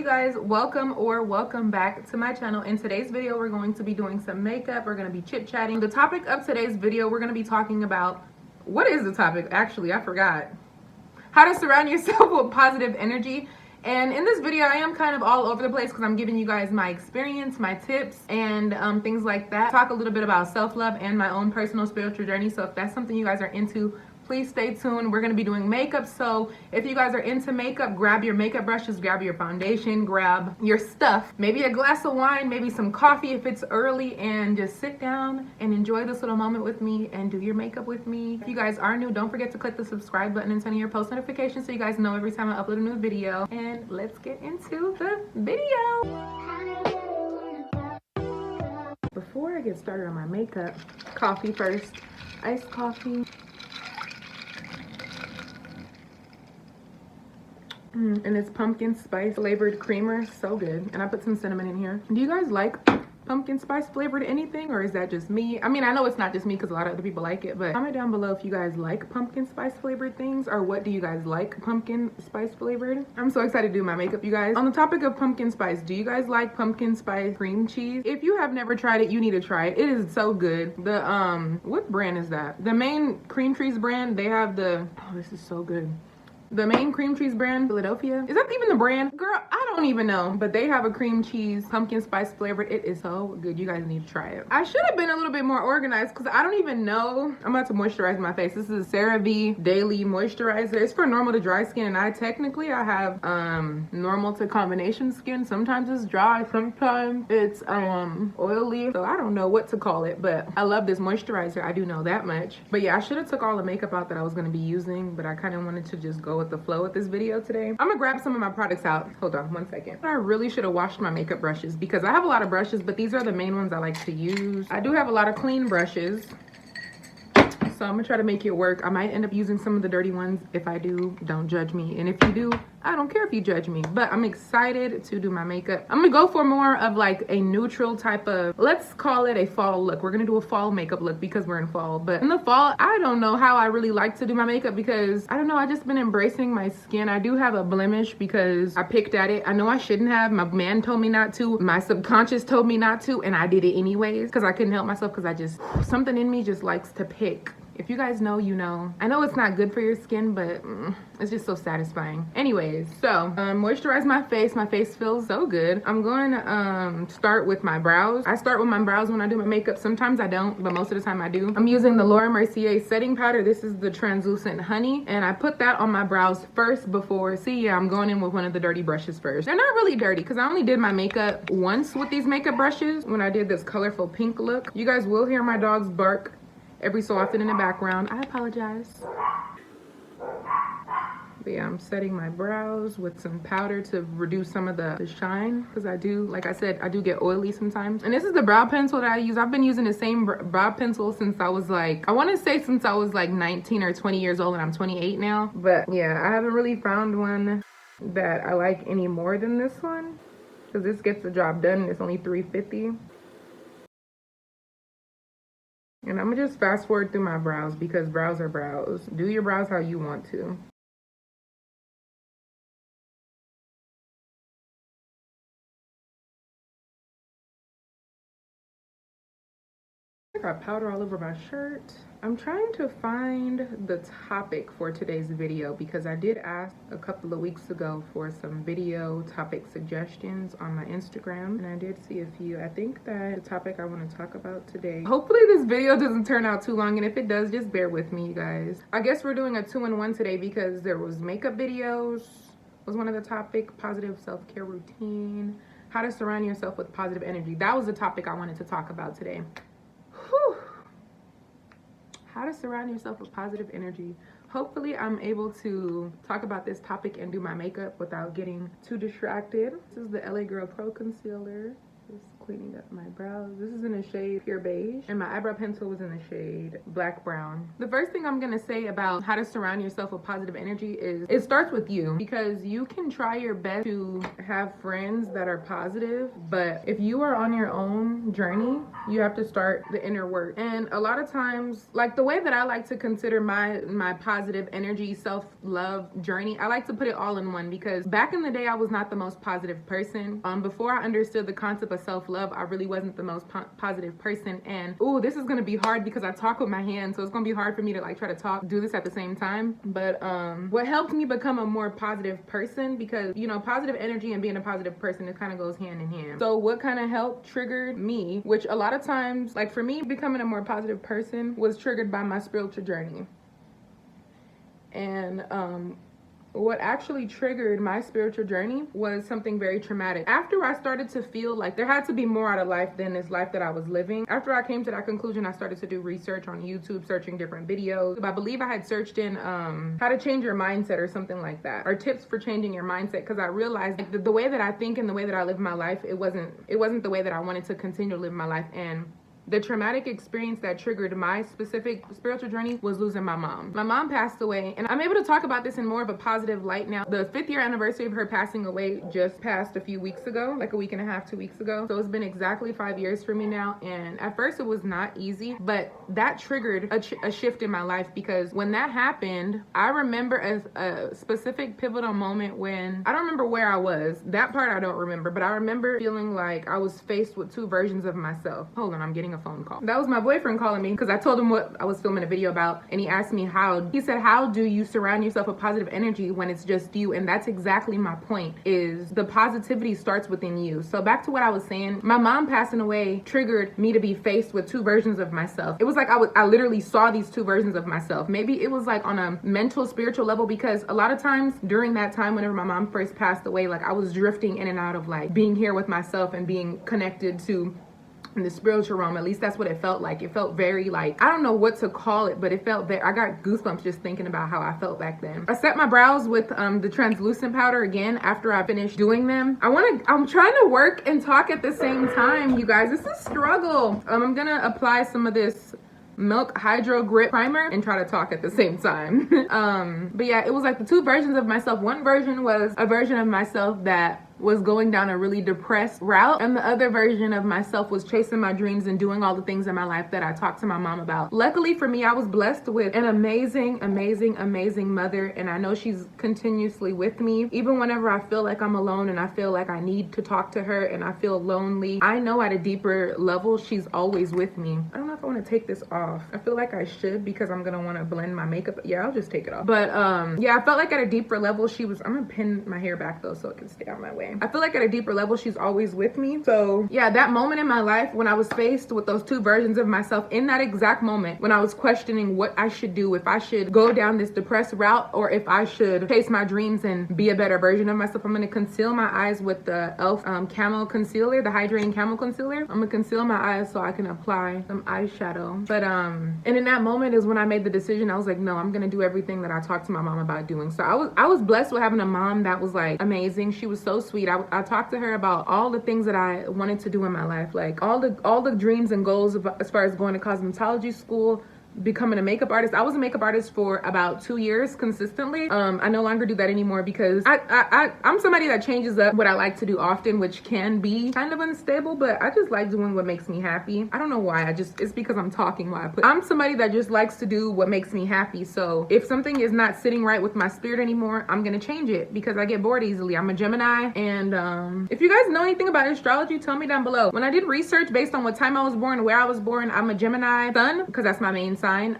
guys, welcome back to my channel. In today's video we're going to be doing some makeup. We're going to be chit-chatting. The topic of today's video, we're going to be talking about, what is the topic? Actually, I forgot. How to surround yourself with positive energy. And in this video I am kind of all over the place because I'm giving you guys my experience, my tips, and things like that. Talk a little bit about self-love and my own personal spiritual journey. So if that's something you guys are into, please stay tuned. We're going to be doing makeup, so if you guys are into makeup, grab your makeup brushes, grab your foundation, grab your stuff, maybe a glass of wine, maybe some coffee if it's early, and just sit down and enjoy this little moment with me and do your makeup with me. If you guys are new, don't forget to click the subscribe button and turn on your post notifications so you guys know every time I upload a new video. And let's get into the video. Before I get started on my makeup, coffee first. Iced coffee. And it's pumpkin spice flavored creamer, so good. And I put some cinnamon in here. Do you guys like pumpkin spice flavored anything, or is that just me? I mean, I know it's not just me because a lot of other people like it, but comment down below if you guys like pumpkin spice flavored things, or what do you guys like pumpkin spice flavored. I'm so excited to do my makeup, you guys. On the topic of pumpkin spice, do you guys like pumpkin spice cream cheese? If you have never tried it, you need to try it. It is so good. The what brand is that? The Main Cream Trees brand. They have the, oh, this is so good. The Main Cream Cheese brand, Philadelphia. Is that even the brand? Girl, I don't even know. But they have a cream cheese, pumpkin spice flavored. It is so good. You guys need to try it. I should have been a little bit more organized because I don't even know. I'm about to moisturize my face. This is a CeraVe Daily Moisturizer. It's for normal to dry skin, and I have normal to combination skin. Sometimes it's dry, sometimes it's oily. So I don't know what to call it, but I love this moisturizer. I do know that much. But yeah, I should have took all the makeup out that I was going to be using, but I kind of wanted to just go with the flow with this video today. I'm gonna grab some of my products out. Hold on one second. I really should have washed my makeup brushes because I have a lot of brushes, but these are the main ones I like to use. I do have a lot of clean brushes, so I'm gonna try to make it work. I might end up using some of the dirty ones. If I do, don't judge me. And if you do, I don't care if you judge me, but I'm excited to do my makeup. I'm gonna go for more of like a neutral type of, let's call it a fall look. We're gonna do a fall makeup look because we're in fall. But in the fall, I don't know how I really like to do my makeup because I don't know, I just been embracing my skin. I do have a blemish because I picked at it. I know I shouldn't have. My man told me not to. My subconscious told me not to, and I did it anyways because I couldn't help myself because I just, something in me just likes to pick. If you guys know, you know. I know it's not good for your skin, but it's just so satisfying. Anyways, so moisturize my face. My face feels so good. I'm going to start with my brows. I start with my brows when I do my makeup. Sometimes I don't, but most of the time I do. I'm using the Laura Mercier setting powder. This is the translucent honey, and I put that on my brows first before. See, yeah, I'm going in with one of the dirty brushes first. They're not really dirty because I only did my makeup once with these makeup brushes when I did this colorful pink look. You guys will hear my dogs bark every so often in the background. I apologize. But yeah, I'm setting my brows with some powder to reduce some of the shine because I do, like I said, I do get oily sometimes. And this is the brow pencil that I use. I've been using the same brow pencil since I was like, I want to say since I was like 19 or 20 years old, and I'm 28 now. But yeah, I haven't really found one that I like any more than this one because this gets the job done and it's only $3.50. And I'm gonna just fast forward through my brows because brows are brows. Do your brows how you want to. I got powder all over my shirt. I'm trying to find the topic for today's video because I did ask a couple of weeks ago for some video topic suggestions on my Instagram, and I did see a few. I think that the topic I want to talk about today, hopefully this video doesn't turn out too long, and if it does, just bear with me, you guys. I guess we're doing a 2-in-1 today because there was makeup videos was one of the topic, positive self-care routine, how to surround yourself with positive energy. That was the topic I wanted to talk about today. Whew. How to surround yourself with positive energy. Hopefully I'm able to talk about this topic and do my makeup without getting too distracted. This is the LA Girl Pro Concealer. Just cleaning up my brows. This is in the shade Pure Beige, and my eyebrow pencil was in the shade Black Brown. The first thing I'm gonna say about how to surround yourself with positive energy is it starts with you, because you can try your best to have friends that are positive, but if you are on your own journey, you have to start the inner work. And a lot of times, like the way that I like to consider my positive energy, self-love journey, I like to put it all in one, because back in the day, I was not the most positive person. Before I understood the concept of self-love, I really wasn't the most positive person. And ooh, this is gonna be hard because I talk with my hands, so it's gonna be hard for me to like try to do this at the same time. But what helped me become a more positive person, because you know, positive energy and being a positive person, it kind of goes hand in hand. So what kind of helped triggered me, which a lot of times, like for me, becoming a more positive person was triggered by my spiritual journey. And what actually triggered my spiritual journey was something very traumatic. After I started to feel like there had to be more out of life than this life that I was living, after I came to that conclusion, I started to do research on YouTube, searching different videos. I believe I had searched in how to change your mindset or something like that, or tips for changing your mindset, because I realized like, the way that I think and the way that I live my life, it wasn't the way that I wanted to continue to live my life. And the traumatic experience that triggered my specific spiritual journey was losing my mom. My mom passed away, and I'm able to talk about this in more of a positive light now. The 5th year anniversary of her passing away just passed a few weeks ago, like a week and a half, 2 weeks ago. So it's been exactly 5 years for me now. And at first it was not easy, but that triggered a shift in my life, because when that happened, I remember a specific pivotal moment when, I don't remember where I was. That part I don't remember, but I remember feeling like I was faced with two versions of myself. Hold on, I'm getting a phone call. That was my boyfriend calling me, because I told him what I was filming a video about, and he asked me he said, how do you surround yourself with positive energy when it's just you? And that's exactly my point, is the positivity starts within you. So back to what I was saying, my mom passing away triggered me to be faced with two versions of myself. It was like I literally saw these two versions of myself. Maybe it was like on a mental, spiritual level, because a lot of times during that time, whenever my mom first passed away, like I was drifting in and out of like being here with myself and being connected to in the spiritual realm. At least that's what it felt like. It felt very like, I don't know what to call it, but it felt very, I got goosebumps just thinking about how I felt back then. I set my brows with the translucent powder again after I finished doing them. I'm trying to work and talk at the same time, you guys. It's a struggle. I'm gonna apply some of this Milk Hydro Grip Primer and try to talk at the same time. But yeah, it was like the two versions of myself. One version was a version of myself that was going down a really depressed route, and the other version of myself was chasing my dreams and doing all the things in my life that I talked to my mom about. Luckily for me, I was blessed with an amazing mother, and I know she's continuously with me. Even whenever I feel like I'm alone and I feel like I need to talk to her and I feel lonely, I know at a deeper level she's always with me. I don't know if I want to take this off. I feel like I should, because I'm gonna want to blend my makeup. Yeah, I'll just take it off. But yeah, I felt like at a deeper level she was, I'm gonna pin my hair back though so it can stay on my way. I feel like at a deeper level, she's always with me. So yeah, that moment in my life when I was faced with those two versions of myself, in that exact moment when I was questioning what I should do, if I should go down this depressed route or if I should chase my dreams and be a better version of myself, I'm going to conceal my eyes with the e.l.f. Camo Concealer, the Hydrating Camo Concealer. I'm going to conceal my eyes so I can apply some eyeshadow. But and in that moment is when I made the decision. I was like, no, I'm going to do everything that I talked to my mom about doing. So I was blessed with having a mom that was like amazing. She was so sweet. I talked to her about all the things that I wanted to do in my life, like all the dreams and goals as far as going to cosmetology school, becoming a makeup artist. I was a makeup artist for about 2 years consistently. I no longer do that anymore because I'm somebody that changes up what I like to do often, which can be kind of unstable, but I just like doing what makes me happy. I don't know why. It's because I'm talking while I'm somebody that just likes to do what makes me happy. So if something is not sitting right with my spirit anymore, I'm gonna change it because I get bored easily. I'm a Gemini, and if you guys know anything about astrology, tell me down below. When I did research based on what time I was born, where I was born, I'm a Gemini sun because that's my main sign,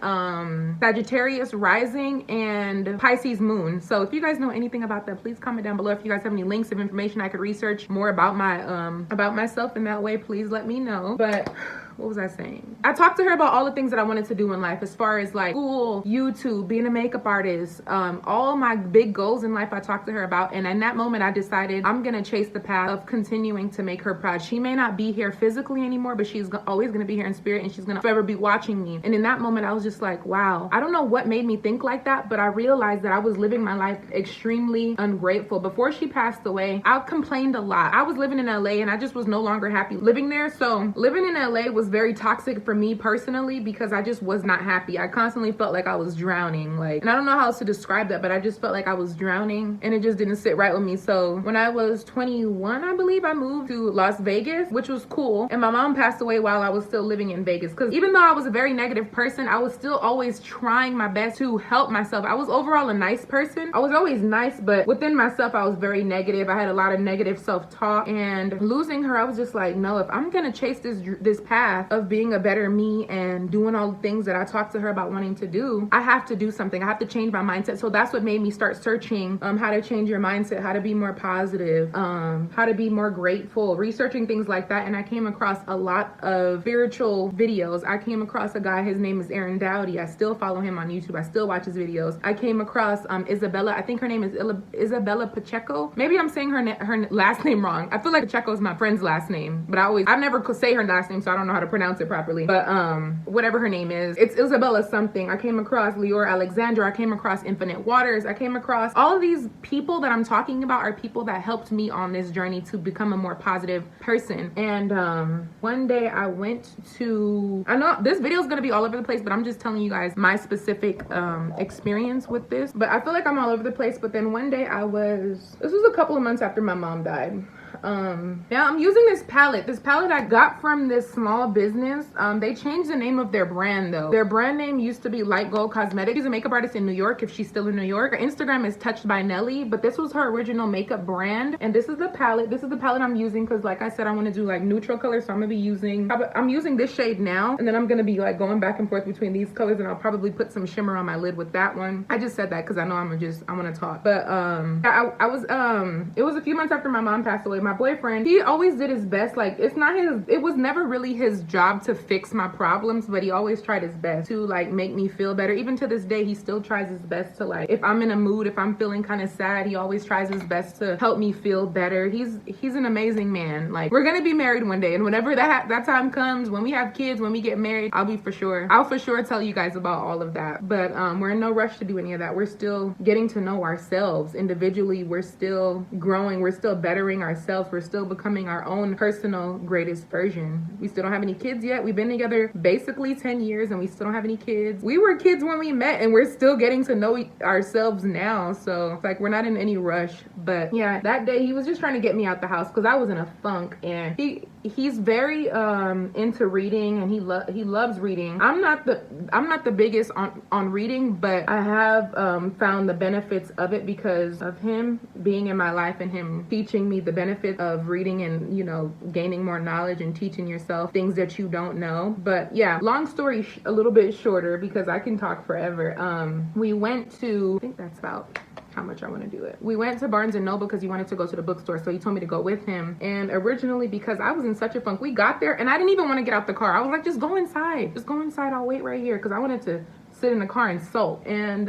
Sagittarius rising, and Pisces moon. So if you guys know anything about that, please comment down below. If you guys have any links of information I could research more about myself in that way, please let me know. But what was I saying? I talked to her about all the things that I wanted to do in life, as far as like school, YouTube, being a makeup artist, all my big goals in life I talked to her about. And in that moment, I decided I'm gonna chase the path of continuing to make her proud. She may not be here physically anymore, but she's always gonna be here in spirit, and she's gonna forever be watching me. And in that moment, I was just like, wow, I don't know what made me think like that, but I realized that I was living my life extremely ungrateful. Before she passed away, I complained a lot. I was living in LA and I just was no longer happy living there. So living in LA was very toxic for me personally, because I just was not happy. I constantly felt like I was drowning, like, and I don't know how else to describe that, but I just felt like I was drowning, and it just didn't sit right with me. So when I was 21, I believe, I moved to Las Vegas, which was cool. And my mom passed away while I was still living in Vegas, because even though I was a very negative person, I was still always trying my best to help myself. I was overall a nice person. I was always nice, but within myself, I was very negative. I had a lot of negative self-talk, and losing her, I was just like, no, if I'm gonna chase this path of being a better me and doing all the things that I talked to her about wanting to do, I have to do something. I have to change my mindset. So that's what made me start searching how to change your mindset, how to be more positive, how to be more grateful, researching things like that. And I came across a lot of spiritual videos. I came across a guy, his name is Aaron Dowdy. I still follow him on YouTube. I still watch his videos. I came across Isabella, I think her name is Isabella Pacheco. Maybe I'm saying her last name wrong. I feel like Pacheco is my friend's last name, but I never could say her last name, so I don't know how to pronounce it properly. But whatever her name is, it's Isabella something. I came across Leora Alexandra. I came across Infinite Waters. I came across all of these people that I'm talking about are people that helped me on this journey to become a more positive person. And one day I went to, I know this video is going to be all over the place, but I'm just telling you guys my specific experience with this. But I feel like I'm all over the place. But then one day this was a couple of months after my mom died. Now I'm using this palette I got from this small business. They changed the name of their brand though. Their brand name used to be Light Gold Cosmetics. She's a makeup artist in New York, if she's still in New York. Her Instagram is Touched by Nelly, but this was her original makeup brand. And this is the palette. This is the palette I'm using because, like I said, I want to do like neutral colors. So I'm using this shade now, and then I'm gonna be like going back and forth between these colors, and I'll probably put some shimmer on my lid with that one. I just said that because I know I want to talk. But it was a few months after my mom passed away. My boyfriend, he always did his best. Like, it was never really his job to fix my problems, but he always tried his best to like make me feel better. Even to this day, he still tries his best to, like, if I'm in a mood, if I'm feeling kind of sad, he always tries his best to help me feel better. He's an amazing man. Like, we're gonna be married one day, and whenever that time comes, when we have kids, when we get married, I'll for sure tell you guys about all of that. But we're in no rush to do any of that. We're still getting to know ourselves individually. We're still growing. We're still bettering ourselves. We're still becoming our own personal greatest version. We still don't have any kids yet. We've been together basically 10 years and we still don't have any kids. We were kids when we met, and we're still getting to know ourselves now. So it's like we're not in any rush. But yeah, that day he was just trying to get me out the house because I was in a funk, and he's very into reading, and he loves reading. I'm not the biggest on reading, but I have found the benefits of it because of him being in my life and him teaching me the benefits of reading and, you know, gaining more knowledge and teaching yourself things that you don't know. But yeah, long story a little bit shorter because I can talk forever. We went to, I think that's about how much I want to do it. We went to Barnes and Noble because he wanted to go to the bookstore, so he told me to go with him. And originally, because I was in such a funk, we got there and I didn't even want to get out the car. I was like, just go inside, I'll wait right here, because I wanted to sit in the car and sulk. And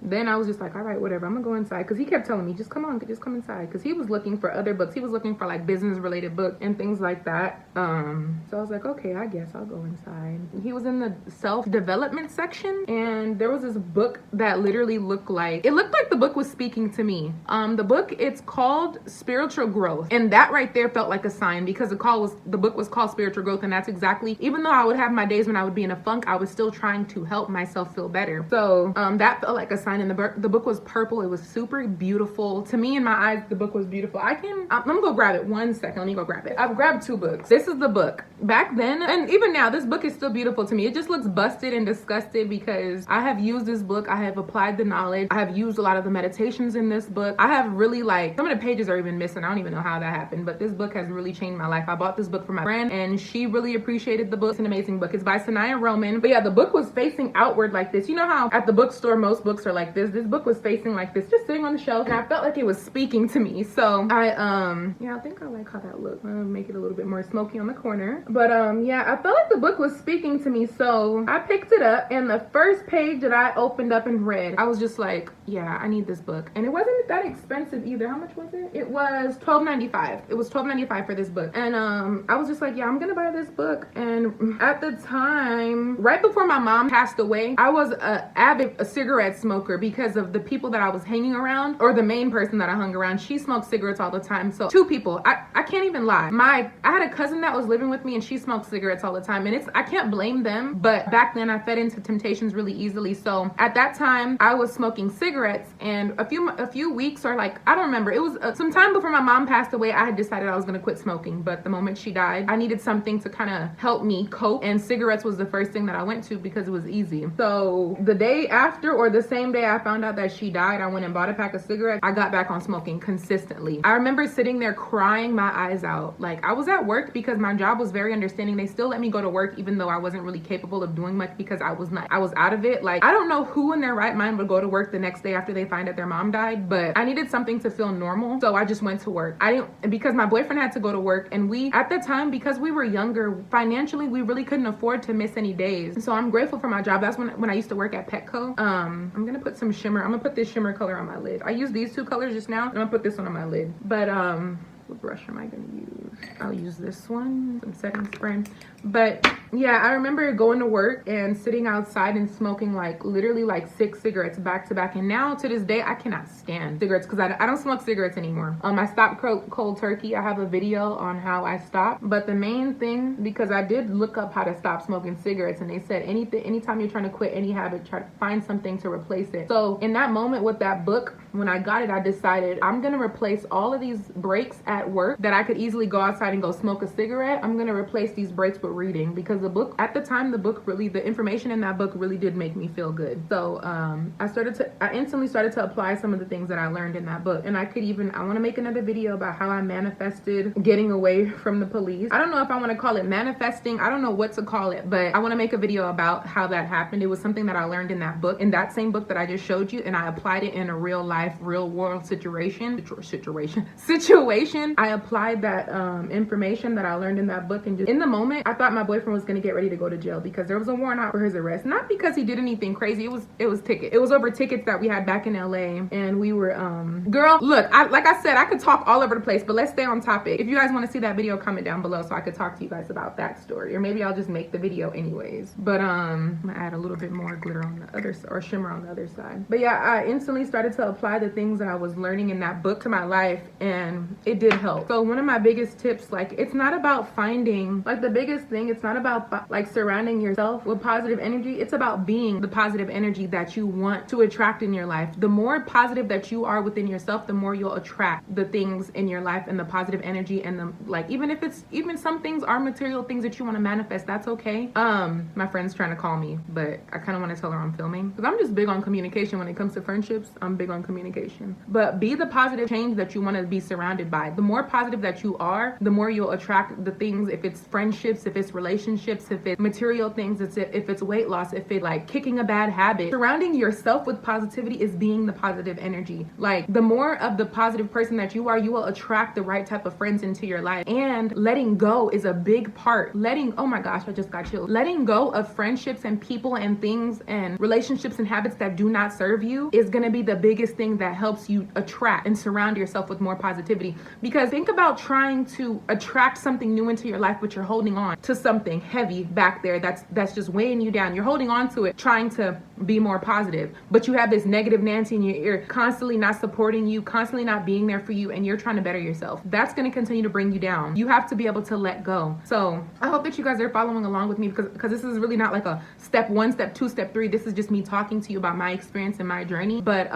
then I was just like, all right, whatever, I'm gonna go inside, because he kept telling me, just come inside, because he was looking for other books. He was looking for like business related books and things like that. So I was like, okay, I guess I'll go inside. He was in the self-development section, and there was this book that literally looked like the book was speaking to me. The book, it's called Spiritual Growth, and that right there felt like a sign, because the book was called Spiritual Growth, and that's exactly, even though I would have my days when I would be in a funk, I was still trying to help myself feel better. So that felt like a sign. And the book was purple. It was super beautiful to me. In my eyes, the book was beautiful. I'm gonna go grab it. 1 second, let me go grab it. I've grabbed 2 books. This is the book. Back then, and even now, this book is still beautiful to me. It just looks busted and disgusted because I have used this book. I have applied the knowledge. I have used a lot of the meditations in this book. I have really, like, some of the pages are even missing. I don't even know how that happened, but this book has really changed my life. I bought this book for my friend and she really appreciated the book. It's an amazing book. It's by Sanaya Roman. But yeah, the book was facing out outward like this. You know how at the bookstore most books are like this? This book was facing like this, just sitting on the shelf, and I felt like it was speaking to me. So I yeah, I think I like how that looks. I'm gonna make it a little bit more smoky on the corner. But yeah, I felt like the book was speaking to me, so I picked it up, and the first page that I opened up and read, I was just like, yeah, I need this book. And it wasn't that expensive either. How much was it? It was $12.95. It was $12.95 for this book. And I was just like, yeah, I'm gonna buy this book. And at the time, right before my mom passed away, I was a avid cigarette smoker because of the people that I was hanging around, or the main person that I hung around. She smoked cigarettes all the time. So two people, I can't even lie. I had a cousin that was living with me, and she smoked cigarettes all the time. And I can't blame them, but back then I fed into temptations really easily. So at that time, I was smoking cigarettes, and a few weeks, or like, I don't remember, it was some time before my mom passed away, I had decided I was gonna quit smoking. But the moment she died, I needed something to kind of help me cope, and cigarettes was the first thing that I went to because it was easy. So the day after, or the same day I found out that she died, I went and bought a pack of cigarettes. I got back on smoking consistently. I remember sitting there crying my eyes out. Like, I was at work because my job was very understanding. They still let me go to work even though I wasn't really capable of doing much because I was out of it. Like, I don't know who in their right mind would go to work the next day after they find out their mom died, but I needed something to feel normal, so I just went to work. Because my boyfriend had to go to work, and we, at the time, because we were younger, financially, we really couldn't afford to miss any days. So I'm grateful for my job. That's when I used to work at Petco. I'm gonna put some shimmer. I'm gonna put this shimmer color on my lid. I used these two colors just now, and I'm gonna put this one on my lid. But what brush am I gonna use? I'll use this one, some setting spray. But yeah, I remember going to work and sitting outside and smoking like literally like 6 cigarettes back to back. And now to this day, I cannot stand cigarettes because I don't smoke cigarettes anymore. I stopped cold turkey. I have a video on how I stopped. But the main thing, because I did look up how to stop smoking cigarettes, and they said anytime you're trying to quit any habit, try to find something to replace it. So in that moment with that book, when I got it, I decided I'm gonna replace all of these breaks at work that I could easily go outside and go smoke a cigarette. I'm gonna replace these breaks with reading, because the book, at the time, the information in that book really did make me feel good. So I instantly started to apply some of the things that I learned in that book. And I want to make another video about how I manifested getting away from the police. I don't know if I want to call it manifesting. I don't know what to call it, but I want to make a video about how that happened. It was something that I learned in that book, in that same book that I just showed you, and I applied it in a real life, real world situation. I applied that information that I learned in that book, and just in the moment, I thought my boyfriend was going to get ready to go to jail because there was a warrant out for his arrest. Not because he did anything crazy. It was ticket. It was over tickets that we had back in LA, and we were girl, look, like I said, I could talk all over the place, but let's stay on topic. If you guys want to see that video, comment down below so I could talk to you guys about that story, or maybe I'll just make the video anyways. But I'm gonna add a little bit more glitter on the other, or shimmer on the other side. But yeah, I instantly started to apply the things that I was learning in that book to my life, and it did help. So one of my biggest tips, like, it's not about finding, like, the biggest thing, it's not about like surrounding yourself with positive energy. It's about being the positive energy that you want to attract in your life. The more positive that you are within yourself, the more you'll attract the things in your life and the positive energy, and the, like, even some things are material things that you want to manifest, that's okay. My friend's trying to call me, but I kind of want to tell her I'm filming because I'm just big on communication. When it comes to friendships, I'm big on communication. But be the positive change that you want to be surrounded by. The more positive that you are, the more you'll attract the things. If it's friendships, if it's relationships, if it's material things, if it's weight loss, if it's like kicking a bad habit, surrounding yourself with positivity is being the positive energy. Like, the more of the positive person that you are, you will attract the right type of friends into your life. And letting go is a big part. Oh my gosh, I just got chills. Letting go of friendships and people and things and relationships and habits that do not serve you is going to be the biggest thing that helps you attract and surround yourself with more positivity. Because think about trying to attract something new into your life, but you're holding on to something heavy back there that's just weighing you down. You're holding on to it, trying to be more positive, but you have this negative Nancy in your ear, constantly not supporting you, constantly not being there for you, and you're trying to better yourself. That's going to continue to bring you down. You have to be able to let go. So I hope that you guys are following along with me, because this is really not like a step 1, step 2, step 3. This is just me talking to you about my experience and my journey. But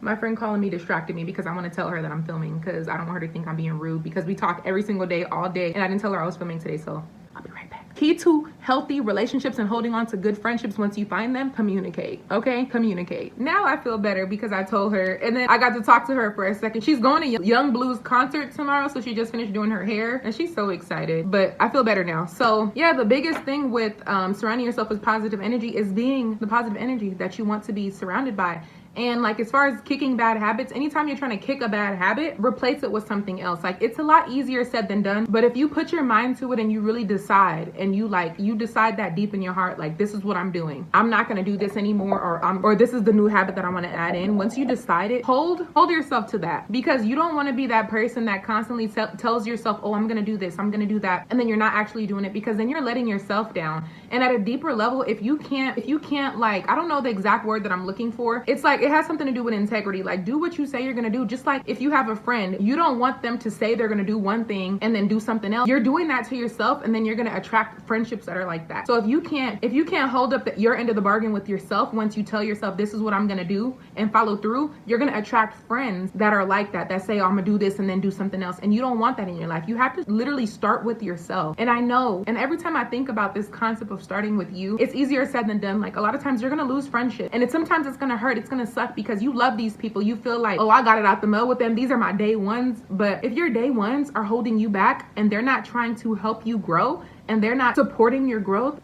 my friend calling me distracted me because I want to tell her that I'm filming, because I don't want her to think I'm being rude, because we talk every single day, all day, and I didn't tell her I was filming today. So I'll be right back. Key to healthy relationships and holding on to good friendships once you find them, communicate. Okay, communicate. Now I feel better because I told her, and then I got to talk to her for a second. She's going to Young Blue's concert tomorrow, so she just finished doing her hair and she's so excited, but I feel better now. So yeah, the biggest thing with surrounding yourself with positive energy is being the positive energy that you want to be surrounded by. And like, as far as kicking bad habits, anytime you're trying to kick a bad habit, replace it with something else. Like, it's a lot easier said than done, but if you put your mind to it and you really decide, and you decide that deep in your heart, like, this is what I'm doing, I'm not going to do this anymore, or this is the new habit that I want to add in. Once you decide it, hold yourself to that, because you don't want to be that person that constantly tells yourself, oh, I'm going to do this, I'm going to do that, and then you're not actually doing it, because then you're letting yourself down. And at a deeper level, if you can't, like, I don't know the exact word that I'm looking for, it's like, it has something to do with integrity. Like, do what you say you're gonna do. Just like if you have a friend, you don't want them to say they're gonna do one thing and then do something else. You're doing that to yourself, and then you're gonna attract friendships that are like that. So if you can't hold up your end of the bargain with yourself, once you tell yourself this is what I'm gonna do and follow through, you're gonna attract friends that are like that say, oh, I'm gonna do this and then do something else. And you don't want that in your life. You have to literally start with yourself. And I know, and every time I think about this concept of starting with you, it's easier said than done. Like, a lot of times you're gonna lose friendship, and sometimes it's gonna hurt, it's gonna suck, because you love these people. You feel like, oh, I got it out the mud with them, these are my day ones. But if your day ones are holding you back and they're not trying to help you grow and they're not supporting your growth,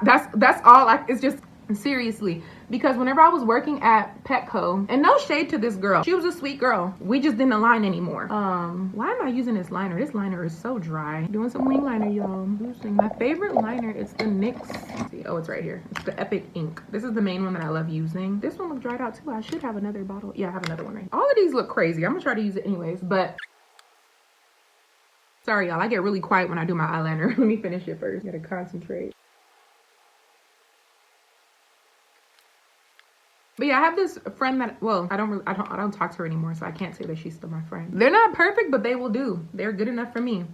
that's all. It's just, seriously, because whenever I was working at Petco, and no shade to this girl, she was a sweet girl, we just didn't align anymore. Why am I using this liner? This liner is so dry. Doing some wing liner, y'all. My favorite liner is the NYX. See, oh, it's right here. It's the Epic Ink. This is the main one that I love using. This one looks dried out too. I should have another bottle. Yeah, I have another one right here. All of these look crazy. I'm gonna try to use it anyways, but sorry, y'all, I get really quiet when I do my eyeliner. Let me finish it first. Gotta concentrate. But yeah, I have this friend that, well, I don't talk to her anymore, so I can't say that she's still my friend. They're not perfect, but they will do. They're good enough for me.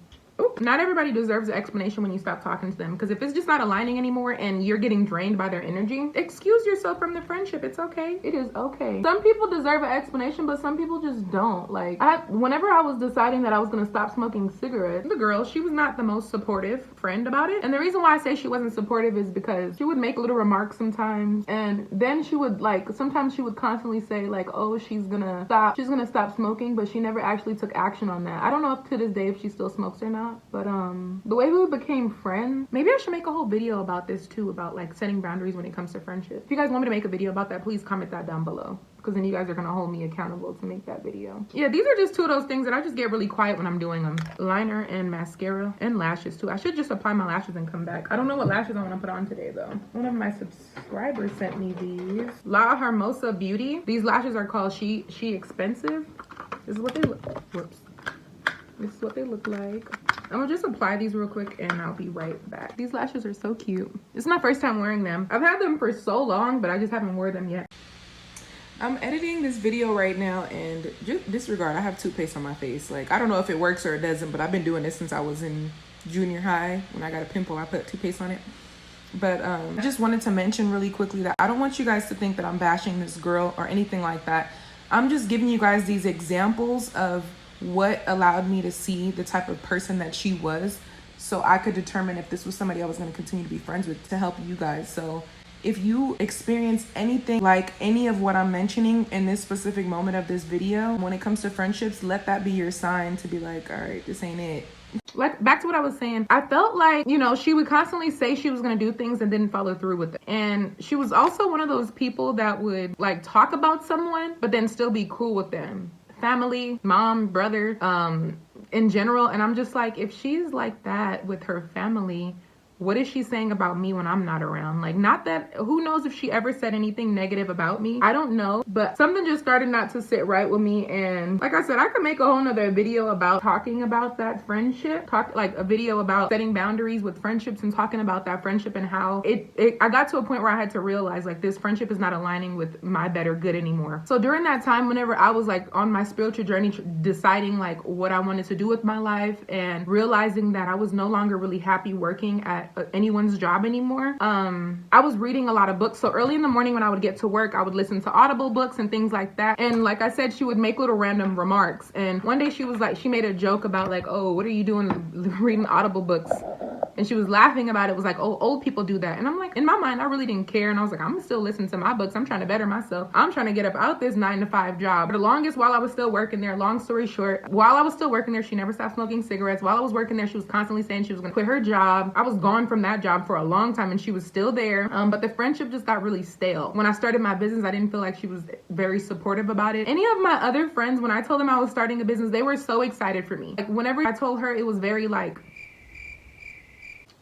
Ooh, not everybody deserves an explanation when you stop talking to them, because if it's just not aligning anymore and you're getting drained by their energy, excuse yourself from the friendship. It's okay. It is okay. Some people deserve an explanation, but some people just don't. Like, whenever I was deciding that I was going to stop smoking cigarettes, the girl, she was not the most supportive friend about it. And the reason why I say she wasn't supportive is because she would make little remarks sometimes, and then she would, like, sometimes she would constantly say, like, oh, she's gonna stop smoking, but she never actually took action on that. I don't know if to this day if she still smokes or not. But the way we became friends, maybe I should make a whole video about this too, about like setting boundaries when it comes to friendship. If you guys want me to make a video about that, please comment that down below, because then you guys are gonna hold me accountable to make that video. Yeah, these are just two of those things that I just get really quiet when I'm doing them. Liner and mascara and lashes too. I should just apply my lashes and come back. I don't know what lashes I want to put on today though. One of my subscribers sent me these. La Hermosa Beauty. These lashes are called She Expensive. This is what they look. Whoops. This is what they look like. I'm gonna just apply these real quick and I'll be right back. These lashes are so cute. This is my first time wearing them. I've had them for so long, but I just haven't worn them yet. I'm editing this video right now, and just disregard, I have toothpaste on my face. Like, I don't know if it works or it doesn't, but I've been doing this since I was in junior high. When I got a pimple, I put toothpaste on it. But I just wanted to mention really quickly that I don't want you guys to think that I'm bashing this girl or anything like that. I'm just giving you guys these examples of what allowed me to see the type of person that she was, so I could determine if this was somebody I was going to continue to be friends with, to help you guys. So if you experience anything like any of what I'm mentioning in this specific moment of this video, when it comes to friendships, let that be your sign to be like, all right, this ain't it. Like, back to what I was saying, I felt like, you know, she would constantly say she was going to do things and didn't follow through with it. And she was also one of those people that would like talk about someone, but then still be cool with them. Family, mom, brother, in general. And I'm just like, if she's like that with her family, what is she saying about me when I'm not around? Like, not that, who knows if she ever said anything negative about me? I don't know, but something just started not to sit right with me. And like I said, I could make a whole nother video about talking about that friendship, like a video about setting boundaries with friendships and talking about that friendship and how I got to a point where I had to realize like this friendship is not aligning with my better good anymore. So during that time, whenever I was like on my spiritual journey, deciding like what I wanted to do with my life and realizing that I was no longer really happy working at anyone's job anymore, I was reading a lot of books. So early in the morning when I would get to work, I would listen to Audible books and things like that. And like I said, she would make little random remarks. And one day she was like, she made a joke about like, oh, what are you doing reading Audible books? and she was laughing about it. It was like, oh, old people do that. And I'm like, in my mind, I really didn't care. And I was like, I'm gonna still listen to my books. I'm trying to better myself. I'm trying to get up out this 9-to-5 job. For the longest, while I was still working there, long story short, while I was still working there, she never stopped smoking cigarettes. While I was working there, she was constantly saying she was gonna quit her job. I was gone from that job for a long time and she was still there. But the friendship just got really stale. When I started my business, I didn't feel like she was very supportive about it. Any of my other friends, when I told them I was starting a business, they were so excited for me. Like whenever I told her, it was very like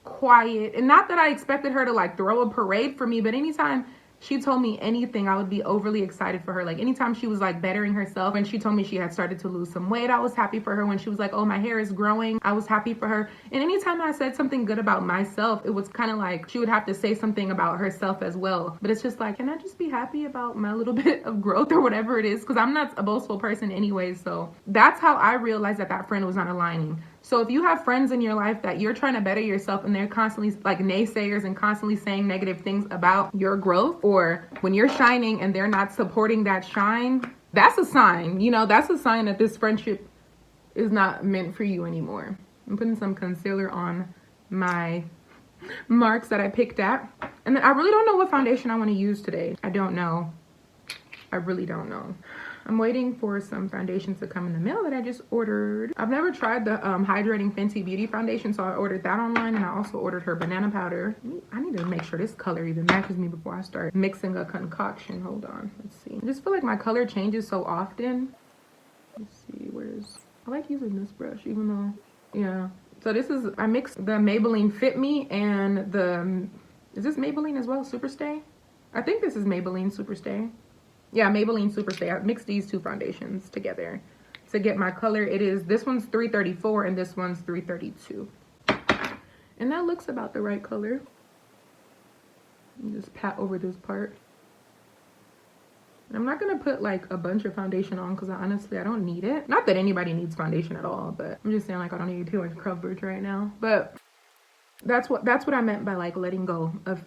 quiet, and not that I expected her to like throw a parade for me, but anytime she told me anything, I would be overly excited for her. Like anytime she was like bettering herself, and she told me she had started to lose some weight, I was happy for her. When she was like, oh, my hair is growing, I was happy for her. And anytime I said something good about myself, it was kind of like she would have to say something about herself as well. But it's just like, can I just be happy about my little bit of growth or whatever it is? Because I'm not a boastful person anyway. So that's how I realized that that friend was not aligning. So if you have friends in your life that you're trying to better yourself and they're constantly like naysayers and constantly saying negative things about your growth, or when you're shining and they're not supporting that shine, that's a sign, you know, that's a sign that this friendship is not meant for you anymore. I'm putting some concealer on my marks that I picked at. And then I really don't know what foundation I want to use today. I don't know. I really don't know. I'm waiting for some foundations to come in the mail that I just ordered. I've never tried the Hydrating Fenty Beauty foundation, so I ordered that online, and I also ordered her banana powder. I need to make sure this color even matches me before I start mixing a concoction. Hold on, let's see. I just feel like my color changes so often. Let's see, I like using this brush, even though, yeah. So this is, I mixed the Maybelline Fit Me and is this Maybelline as well, Superstay? I think this is Maybelline Superstay. Yeah, Maybelline Superstay. I mixed these two foundations together to get my color. This one's 334 and this one's 332. And that looks about the right color. Just pat over this part. I'm not going to put like a bunch of foundation on because honestly, I don't need it. Not that anybody needs foundation at all, but I'm just saying like I don't need too much coverage right now. But that's what I meant by like letting go of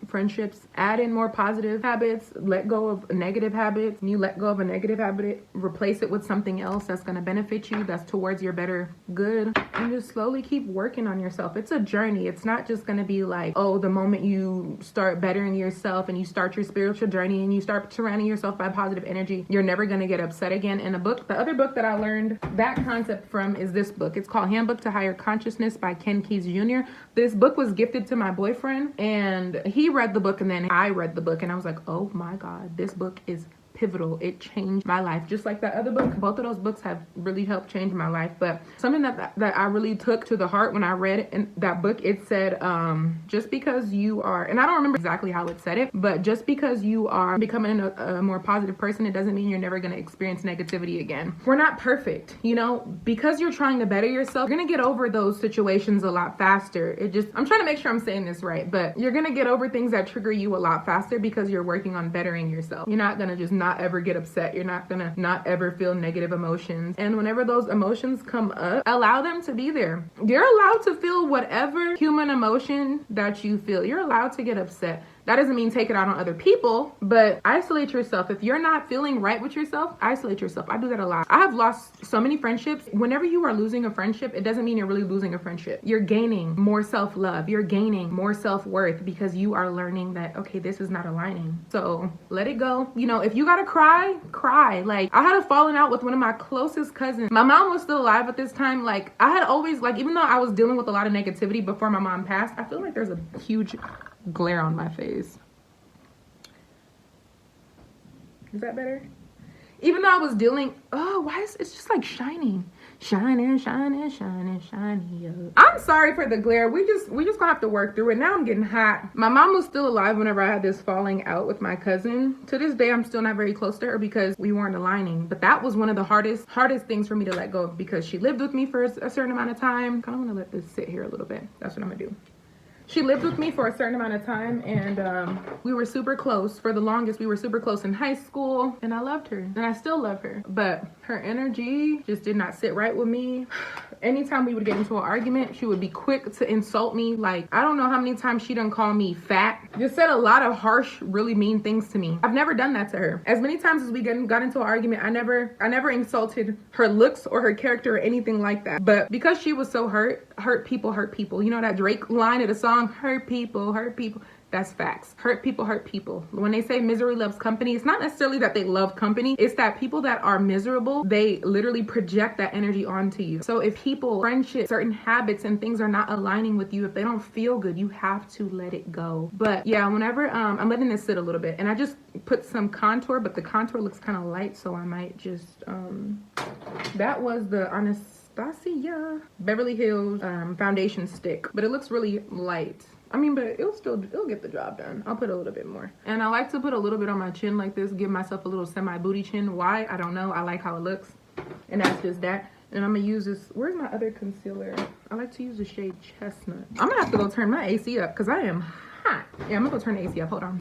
friendships. Add in more positive habits, let go of negative habits. You let go of a negative habit, replace it with something else that's going to benefit you, that's towards your better good, and just slowly keep working on yourself. It's a journey. It's not just going to be like, oh, the moment you start bettering yourself and you start your spiritual journey and you start surrounding yourself by positive energy, you're never going to get upset again. And the other book that I learned that concept from is this book. It's called Handbook to Higher Consciousness by Ken Keyes Jr. This book was gifted to my boyfriend, and he read the book and then I read the book, and I was like, oh my God, this book is pivotal. It changed my life. Just like that other book, both of those books have really helped change my life. But something that I really took to the heart when I read it in that book, it said, just because you are, and I don't remember exactly how it said it, but just because you are becoming a more positive person, it doesn't mean you're never going to experience negativity again. We're not perfect, you know, because you're trying to better yourself, you're going to get over those situations a lot faster. I'm trying to make sure I'm saying this right, but you're going to get over things that trigger you a lot faster because you're working on bettering yourself. You're not going to just not ever get upset. You're not gonna not ever feel negative emotions. And whenever those emotions come up, allow them to be there. You're allowed to feel whatever human emotion that you feel. You're allowed to get upset. That doesn't mean take it out on other people, but isolate yourself. If you're not feeling right with yourself, isolate yourself. I do that a lot. I have lost so many friendships. Whenever you are losing a friendship, it doesn't mean you're really losing a friendship. You're gaining more self-love. You're gaining more self-worth because you are learning that, okay, this is not aligning. So let it go. You know, if you gotta cry, cry. Like, I had a falling out with one of my closest cousins. My mom was still alive at this time. Like, I had always, like, even though I was dealing with a lot of negativity before my mom passed, I feel like there's a huge glare on my face. Is that better? Even though I was dealing, oh, why is it's just like shining, shining. I'm sorry for the glare. We just gonna have to work through it. Now I'm getting hot. My mom was still alive whenever I had this falling out with my cousin. To this day, I'm still not very close to her because we weren't aligning. But that was one of the hardest things for me to let go of because she lived with me for a certain amount of time. I kind of want to let this sit here a little bit. That's what I'm gonna do. she lived with me for a certain amount of time, and we were super close. For the longest, we were super close in high school, and I loved her, and I still love her. But her energy just did not sit right with me. Anytime we would get into an argument, she would be quick to insult me. Like, I don't know how many times she done called me fat. Just said a lot of harsh, really mean things to me. I've never done that to her. As many times as we got into an argument, I never insulted her looks or her character or anything like that. But because she was so hurt people hurt people. You know that Drake line of the song, hurt people hurt people? That's facts. Hurt people hurt people. When they say misery loves company, it's not necessarily that they love company. It's that people that are miserable, they literally project that energy onto you. So if people, friendships, certain habits and things are not aligning with you, if they don't feel good, you have to let it go. But yeah, whenever I'm letting this sit a little bit, and I just put some contour, but the contour looks kind of light, so I might just that was the Anastasia Beverly Hills foundation stick, but it looks really light. I mean, but it'll get the job done. I'll put a little bit more. And I like to put a little bit on my chin like this, give myself a little semi-booty chin. Why? I don't know. I like how it looks. And that's just that. And I'm gonna use this. Where's my other concealer? I like to use the shade Chestnut. I'm gonna have to go turn my AC up because I am hot. Yeah, I'm gonna go turn the AC up. Hold on.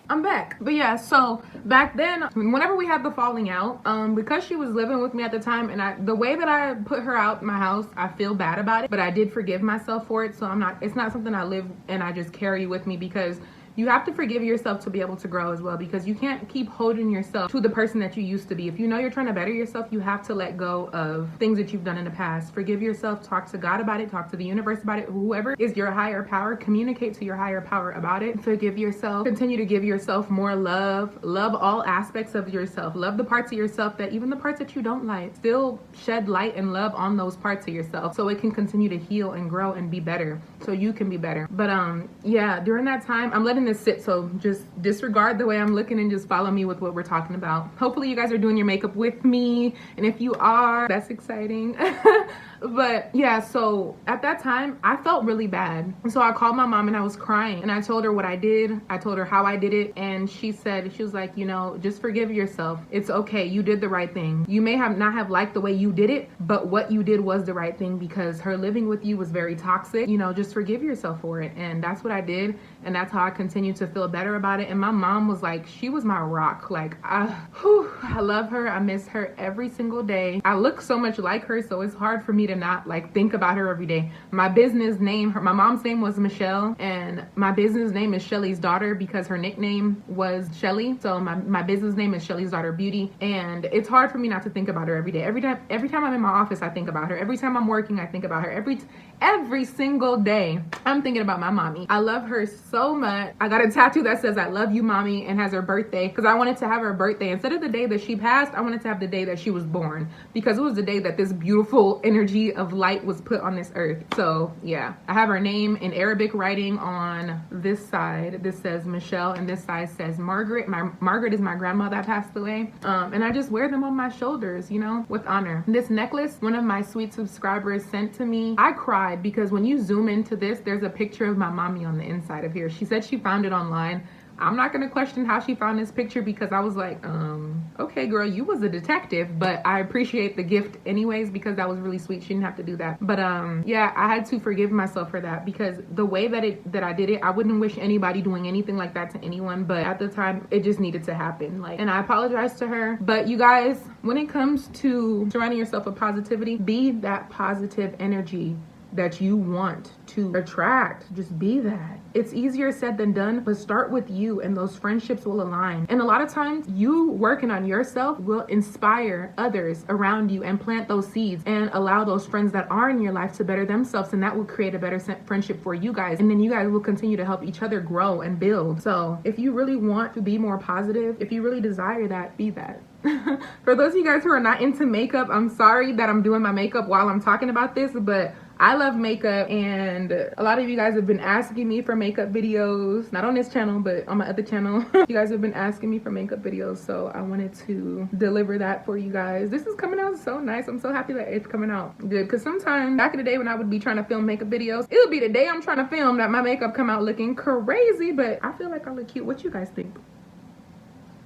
I'm back. But yeah, so back then, whenever we had the falling out, because she was living with me at the time, and the way that I put her out my house, I feel bad about it, but I did forgive myself for it. So it's not something I live and I just carry with me, because you have to forgive yourself to be able to grow as well, because you can't keep holding yourself to the person that you used to be. If you know you're trying to better yourself, you have to let go of things that you've done in the past. Forgive yourself, talk to God about it, talk to the universe about it, whoever is your higher power, communicate to your higher power about it. Forgive yourself, continue to give yourself more love, love all aspects of yourself, love the parts of yourself that, even the parts that you don't like, still shed light and love on those parts of yourself so it can continue to heal and grow and be better, so you can be better. But yeah, during that time, I'm letting this sit, so just disregard the way I'm looking and just follow me with what we're talking about. Hopefully you guys are doing your makeup with me, and if you are, that's exciting. But yeah, so at that time I felt really bad, so I called my mom and I was crying, and I told her what I did. I told her how I did it, and she was like, you know, just forgive yourself. It's okay, you did the right thing. You may not have liked the way you did it, but what you did was the right thing, because her living with you was very toxic. You know, just forgive yourself for it. And that's what I did, and that's how I continued to feel better about it. And my mom was like, she was my rock. Like, I love her. I miss her every single day. I look so much like her, so it's hard for me to not like think about her every day. My business name, my mom's name was Michelle, and my business name is Shelly's Daughter because her nickname was Shelly. So my business name is Shelly's Daughter Beauty, and it's hard for me not to think about her every day. Every time I'm in my office, I think about her. Every time I'm working, I think about her. Every single day, I'm thinking about my mommy. I love her so much. I got a tattoo that says I love you, mommy, and has her birthday, because I wanted to have her birthday instead of the day that she passed. I wanted to have the day that she was born, because it was the day that this beautiful energy of light was put on this earth. So yeah, I have her name in Arabic writing on this side. This says Michelle, and this side says Margaret. Margaret is my grandma that passed away, and I just wear them on my shoulders, you know, with honor. This necklace, one of my sweet subscribers sent to me. I cried because when you zoom into this, there's a picture of my mommy on the inside of here. She said she found it online. I'm not gonna question how she found this picture, because I was like, okay girl, you was a detective, but I appreciate the gift anyways, because that was really sweet. She didn't have to do that. But yeah, I had to forgive myself for that, because the way that I did it, I wouldn't wish anybody doing anything like that to anyone, but at the time it just needed to happen. Like, and I apologize to her. But you guys, when it comes to surrounding yourself with positivity, be that positive energy that you want to attract. Just be that. It's easier said than done, but start with you, and those friendships will align. And a lot of times you working on yourself will inspire others around you and plant those seeds and allow those friends that are in your life to better themselves, and that will create a better friendship for you guys, and then you guys will continue to help each other grow and build. So if you really want to be more positive, if you really desire that, be that. For those of you guys who are not into makeup, I'm sorry that I'm doing my makeup while I'm talking about this, but I love makeup, and a lot of you guys have been asking me for makeup videos, not on this channel, but on my other channel. You guys have been asking me for makeup videos, so I wanted to deliver that for you guys. This is coming out so nice. I'm so happy that it's coming out good, because sometimes back in the day when I would be trying to film makeup videos, it would be the day I'm trying to film that my makeup come out looking crazy, but I feel like I look cute. What you guys think?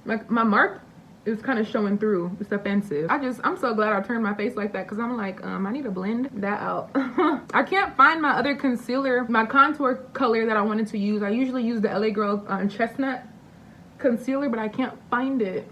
My mark? it's kind of showing through. It's offensive. I'm so glad I turned my face like that, because I'm like, I need to blend that out. I can't find my other concealer, my contour color that I wanted to use. I usually use the LA Girl Chestnut concealer, but I can't find it.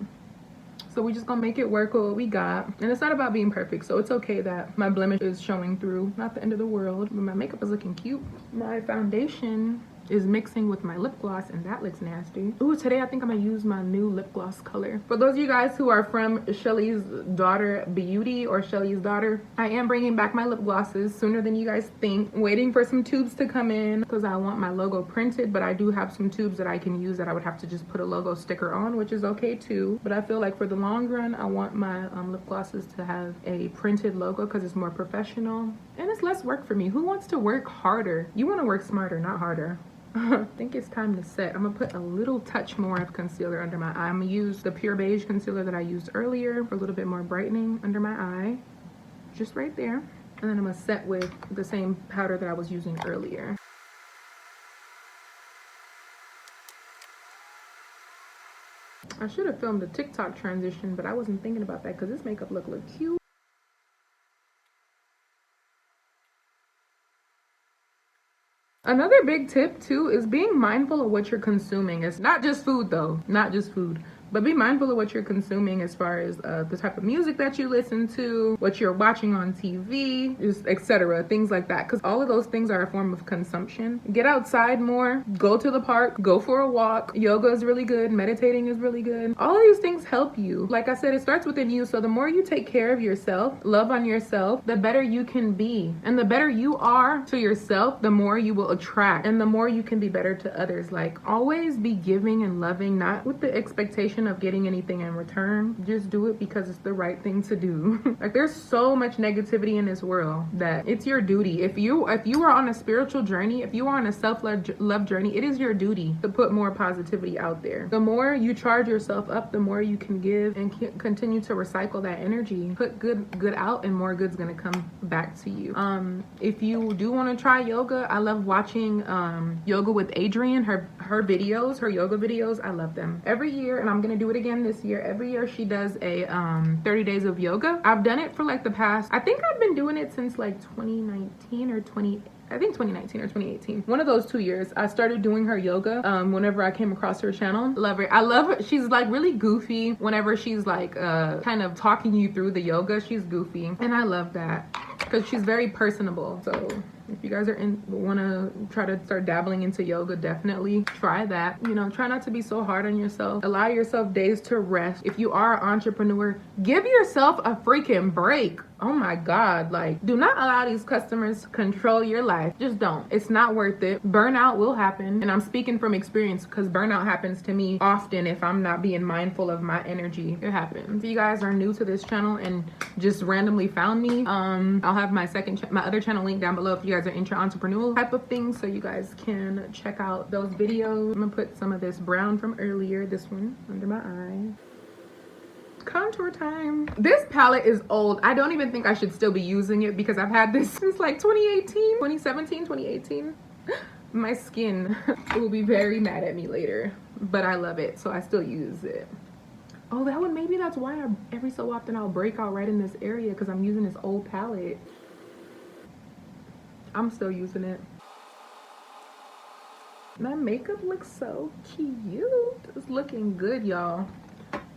So we just gonna make it work with what we got. And it's not about being perfect, so it's okay that my blemish is showing through. Not the end of the world, but my makeup is looking cute. My foundation is mixing with my lip gloss, and that looks nasty. Ooh, today I think I'm gonna use my new lip gloss color. For those of you guys who are from Shelly's Daughter Beauty or Shelly's Daughter, I am bringing back my lip glosses sooner than you guys think. Waiting for some tubes to come in because I want my logo printed, but I do have some tubes that I can use that I would have to just put a logo sticker on, which is okay too. But I feel like for the long run, I want my lip glosses to have a printed logo because it's more professional and it's less work for me. Who wants to work harder? You want to work smarter, not harder. I think it's time to set. I'm gonna put a little touch more of concealer under my eye. I'm gonna use the pure beige concealer that I used earlier for a little bit more brightening under my eye, just right there. And then I'm gonna set with the same powder that I was using earlier. I should have filmed a TikTok transition, but I wasn't thinking about that because this makeup look cute. Another big tip too is being mindful of what you're consuming. It's not just food though, not just food, but be mindful of what you're consuming as far as the type of music that you listen to, what you're watching on TV, etc. Things like that, because all of those things are a form of consumption. Get outside more, go to the park, go for a walk. Yoga is really good, meditating is really good. All of these things help you. Like I said, it starts within you, so the more you take care of yourself, love on yourself, the better you can be. And the better you are to yourself, the more you will attract, and the more you can be better to others. Like, always be giving and loving, not with the expectation of getting anything in return. Just do it because it's the right thing to do. Like, there's so much negativity in this world that it's your duty. If you are on a spiritual journey, if you are on a self-love journey, it is your duty to put more positivity out there. The more you charge yourself up, the more you can give and continue to recycle that energy. Put good out, and more good's gonna come back to you. If you do want to try yoga, I love watching yoga with Adrienne. Her videos, her yoga videos, I love them. Every year, and I'm gonna do it again this year, every year she does a 30 days of yoga. I've done it for like the past, I think I've been doing it since like 2019 or 2019 or 2018. One of those 2 years, I started doing her yoga whenever I came across her channel. Love her. I love her. She's like really goofy. Whenever she's like kind of talking you through the yoga, she's goofy. And I love that because she's very personable. So if you guys want to try to start dabbling into yoga, definitely try that. You know, try not to be so hard on yourself. Allow yourself days to rest. If you are an entrepreneur, give yourself a freaking break. Oh my God, like, do not allow these customers to control your life. Just don't. It's not worth it. Burnout will happen. And I'm speaking from experience because burnout happens to me often if I'm not being mindful of my energy. It happens. If you guys are new to this channel and just randomly found me, I'll have my other channel link down below if you guys are into entrepreneurial type of things, so you guys can check out those videos. I'm gonna put some of this brown from earlier, this one, under my eye. Contour time. This palette is old. I don't even think I should still be using it because I've had this since like 2018. My skin will be very mad at me later, but I love it, so I still use it. Oh, maybe that's why every so often I'll break out right in this area, because I'm using this old palette. I'm still using it. My makeup looks so cute. It's looking good, y'all.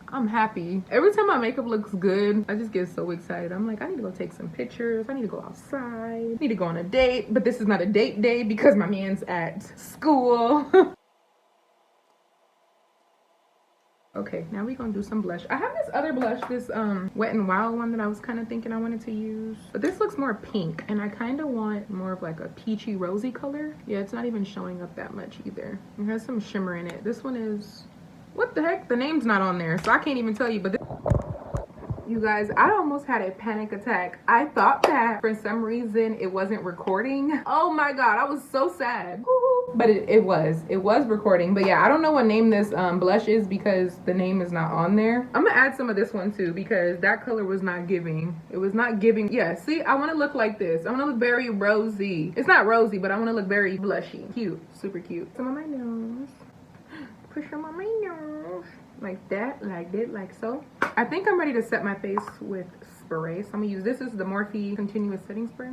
I'm happy. Every time my makeup looks good, I just get so excited. I'm like, I need to go take some pictures. I need to go outside. I need to go on a date. But this is not a date day because my man's at school. Okay, now we're gonna do some blush. I have this other blush, this Wet n Wild one that I was kind of thinking I wanted to use. But this looks more pink, and I kind of want more of like a peachy rosy color. Yeah, it's not even showing up that much either. It has some shimmer in it. This one is... what the heck? The name's not on there, so I can't even tell you. But you guys, I almost had a panic attack. I thought that for some reason it wasn't recording. Oh my God, I was so sad. But it was recording. But yeah, I don't know what name this blush is because the name is not on there. I'm gonna add some of this one too because that color was not giving. It was not giving. Yeah, see, I want to look like this. I want to look very rosy. It's not rosy, but I want to look very blushy. Cute, super cute. Some of my nose. push on my nose. Like that, like so. I think I'm ready to set my face with spray. So I'm gonna use, this is the Morphe Continuous Setting Spray.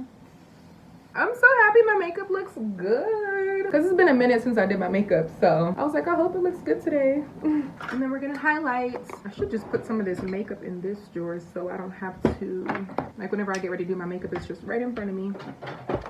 I'm so happy my makeup looks good. Because it's been a minute since I did my makeup. So I was like, I hope it looks good today. And then we're gonna highlight. I should just put some of this makeup in this drawer so I don't have to, like whenever I get ready to do my makeup, it's just right in front of me.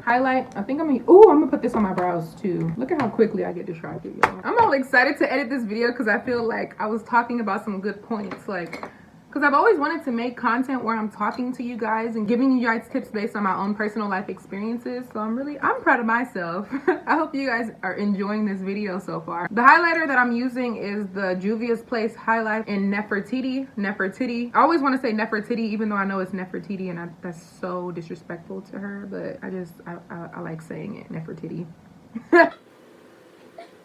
Highlight. I think I'm gonna put this on my brows too. Look at how quickly I get distracted, y'all. I'm all excited to edit this video because I feel like I was talking about some good points. Like, because I've always wanted to make content where I'm talking to you guys and giving you guys tips based on my own personal life experiences. So I'm proud of myself. I hope you guys are enjoying this video so far. The highlighter that I'm using is the Juvia's Place highlight in Nefertiti. I always want to say Nefertiti even though I know it's Nefertiti and that's so disrespectful to her, but I like saying it, Nefertiti.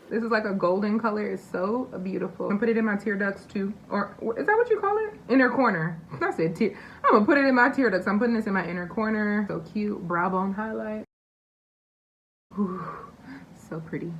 This is like a golden color. It's so beautiful. I'm gonna put it in my tear ducts too. Or is that what you call it? Inner corner. I said tear. I'm gonna put it in my tear ducts. I'm putting this in my inner corner. So cute. Brow bone highlight. Ooh, so pretty.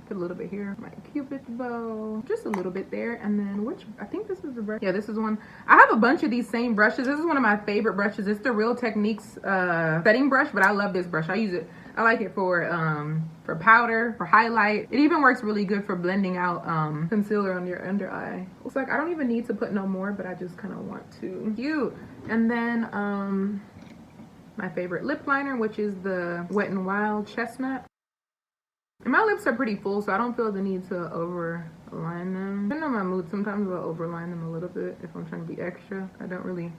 Put a little bit here. My Cupid's bow. Just a little bit there. And then I think this is the brush. Yeah, this is one. I have a bunch of these same brushes. This is one of my favorite brushes. It's the Real Techniques setting brush, but I love this brush. I use it. I like it for powder, for highlight. It even works really good for blending out concealer on your under eye. It's like I don't even need to put no more, but I just kind of want to. Cute. And then my favorite lip liner, which is the Wet n Wild Chestnut. And my lips are pretty full, so I don't feel the need to overline them. Depending on my mood, sometimes I'll overline them a little bit if I'm trying to be extra. I don't really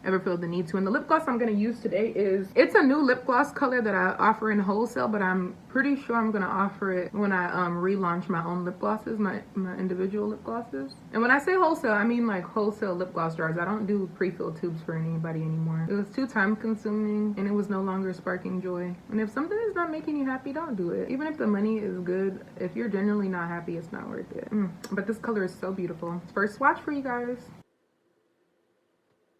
ever feel the need to. And the lip gloss I'm going to use today it's a new lip gloss color that I offer in wholesale, but I'm pretty sure I'm going to offer it when I relaunch my own lip glosses, my individual lip glosses. And when I say wholesale, I mean like wholesale lip gloss jars. I don't do pre-filled tubes for anybody anymore. It was too time consuming and it was no longer sparking joy. And if something is not making you happy, don't do it. Even if the money is good, if you're genuinely not happy, it's not worth it. But this color is so beautiful. First swatch for you guys.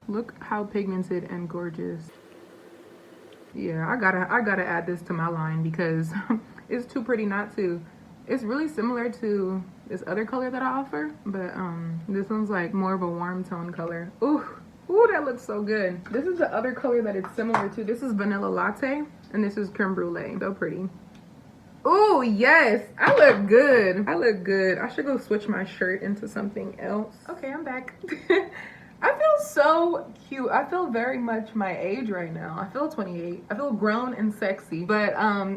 Look how pigmented and gorgeous. Yeah, I gotta add this to my line because it's too pretty not to. It's really similar to this other color that I offer, but this one's like more of a warm tone color. Ooh, that looks so good. This is the other color that it's similar to. This is Vanilla Latte and this is Creme Brulee. So pretty. Oh yes, I look good. I should go switch my shirt into something else. Okay, I'm back. I feel so cute. I feel very much my age right now. I feel 28. I feel grown and sexy. But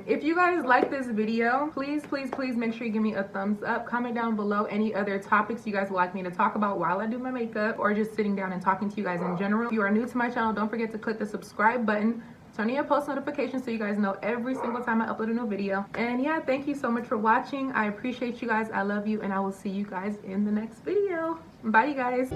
if you guys like this video, please make sure you give me a thumbs up. Comment down below any other topics you guys would like me to talk about while I do my makeup or just sitting down and talking to you guys in general. If you are new to my channel, don't forget to click the subscribe button. Turn on your post notifications so you guys know every single time I upload a new video. And yeah, thank you so much for watching. I appreciate you guys. I love you and I will see you guys in the next video. Bye, you guys.